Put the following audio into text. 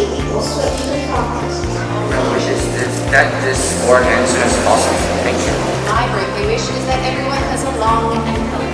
we will switch to cupcakes. My wish is that this war ends as soon as possible. Thank you. My birthday wish is that everyone has a long and healthy